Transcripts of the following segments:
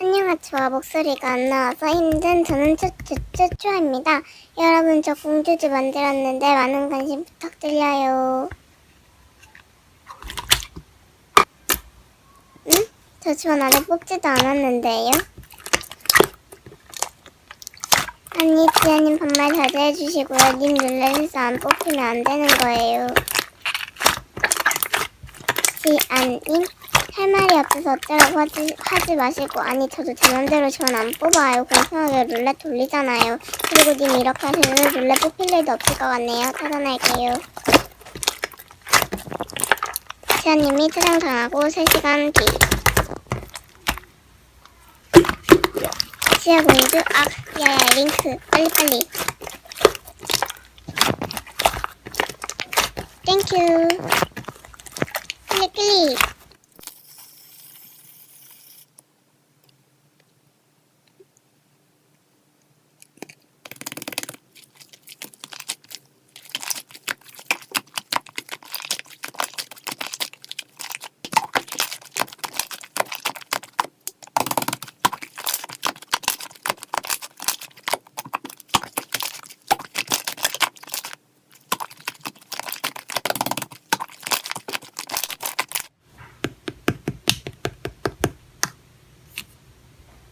안녕하세요. 목소리가 안 나와서 힘든 저는 쭈쭈쭈쭈입니다. 여러분, 저 공주주 만들었는데 많은 관심 부탁드려요. 응? 저 주원 아직 뽑지도 않았는데요. 아니, 지아님 반말 자제해주시고요. 님 룰렛에서 안 뽑히면 안 되는 거예요. 지아님, 할 말이 없어서 어쩌라고 하지 마시고. 아니, 저도 제 맘대로 전 안 뽑아요. 공평하게 룰렛 돌리잖아요. 그리고 님 이렇게 하시면 룰렛 뽑힐 일도 없을 것 같네요. 차단할게요. 지아님이 퇴장당하고 3시간 뒤. 지아 공주, 야야 링크 빨리빨리. 땡큐. 클릭.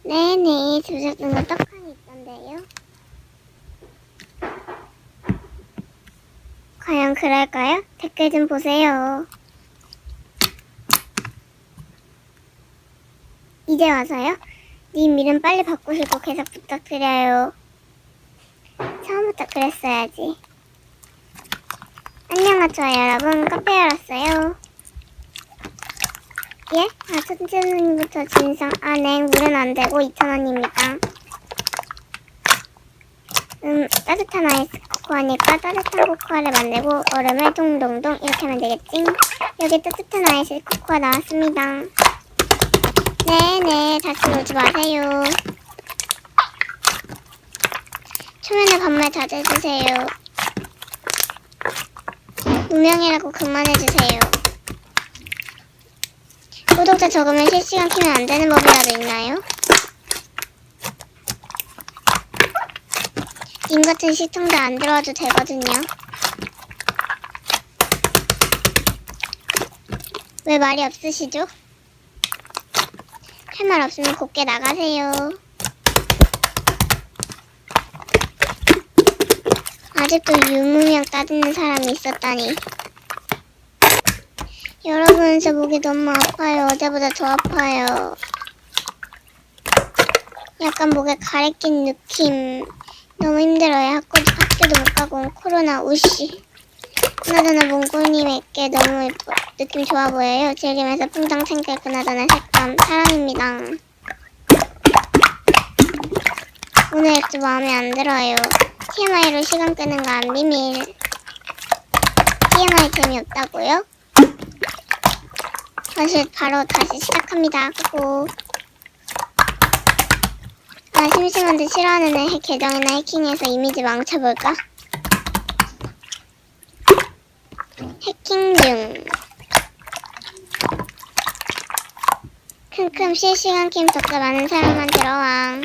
네네, 조작등은 떡하니 있던데요. 과연 그럴까요? 댓글 좀 보세요. 이제 와서요? 님 이름 빨리 바꾸실 거 계속 부탁드려요. 처음부터 그랬어야지. 안녕하세요 여러분, 카페 열었어요. 예? 첫째 손님부터 진상. 네, 물은 안 되고 2,000원입니다. 따뜻한 아이스 코코아니까 따뜻한 코코아를 만들고 얼음을 동동동 이렇게 하면 되겠지? 여기 따뜻한 아이스 코코아 나왔습니다. 네네, 다시 오지 마세요. 초면에 반말 자제해주세요. 무명이라고 그만해주세요. 구독자 적으면 실시간 키면 안 되는 법이라도 있나요? 님 같은 시청자 안 들어와도 되거든요. 왜 말이 없으시죠? 할 말 없으면 곱게 나가세요. 아직도 유무명 따지는 사람이 있었다니. 여러분, 저 목이 너무 아파요. 어제보다 더 아파요. 약간 목에 가래 낀 느낌. 너무 힘들어요. 학교도 못 가고 코로나 우씨. 그나저나 몽골님에게 너무 느낌 좋아 보여요. 즐기면서 풍덩 챙길 그나저나 색감 사랑입니다. 오늘 액주 마음에 안 들어요. TMI로 시간 끄는 거 안 비밀. TMI 재미없다고요? 바로 다시 시작합니다. 고고. 심심한데 싫어하는 애 계정이나 해킹해서 이미지 망쳐볼까? 해킹 중. 큼큼 실시간 게임 덕자 많은 사람만 들어와.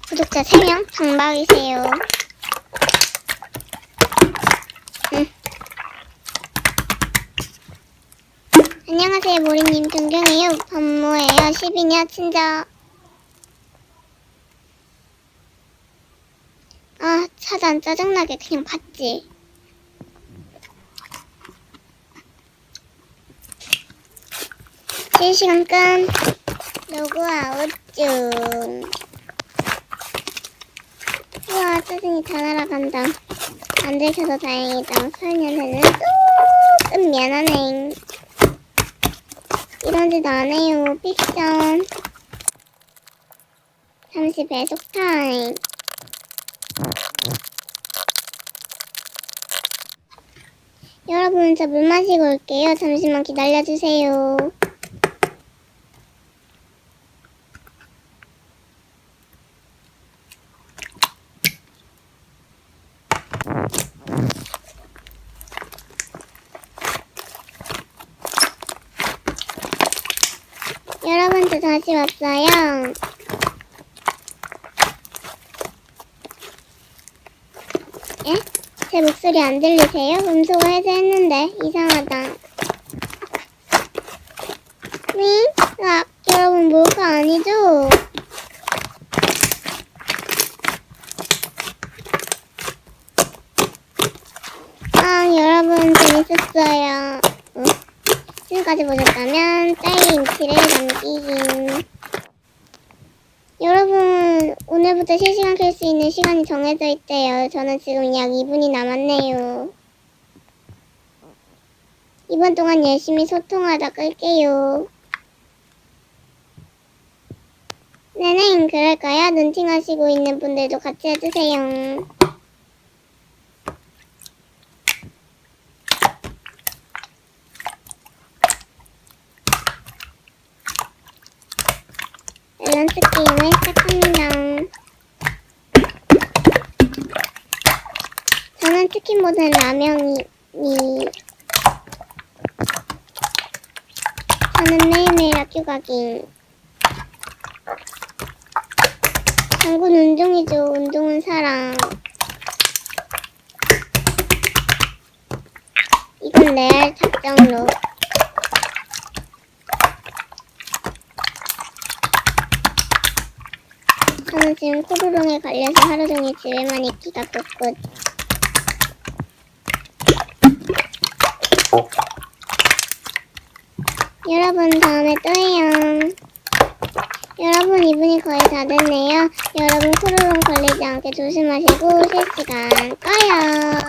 구독자 3명? 방박이세요. 안녕하세요 모리님, 존경해요. 반모예요. 10이냐 친자. 차단 짜증나게 그냥 봤지. 실시간 끈. 로그아웃 중. 우와, 짜증이 다 날아간다. 안 들켜서 다행이다. 소연이한테는 조금 미안하네. 이런 짓 안 해요. 픽션. 잠시 배속 타임. 여러분, 저 물 마시고 올게요. 잠시만 기다려주세요. 다시 왔어요. 예? 제 목소리 안 들리세요? 음소거 해제했는데 이상하다. 윙? 여러분 몰카 아니죠? 여러분 재밌었어요. 지금까지 보셨다면 딸기 임치를 남기긴. 여러분 오늘부터 실시간 켤 수 있는 시간이 정해져 있대요. 저는 지금 약 2분이 남았네요. 이번 동안 열심히 소통하다 끌게요. 네네 그럴까요? 눈팅하시고 있는 분들도 같이 해주세요. 밸런스 게임을 시작합니다. 저는 치킨보다는 라면이 저는 매일매일 학교 가기. 당군 운동이죠. 운동은 사랑. 이건 레알 작정로. 저는 지금 코로롱에 걸려서 하루 종일 집에만 있기가 ቁ끗. 여러분 다음에 또 해요. 여러분 2분이 거의 다 됐네요. 여러분 코로롱 걸리지 않게 조심하시고 실시간 꺼요.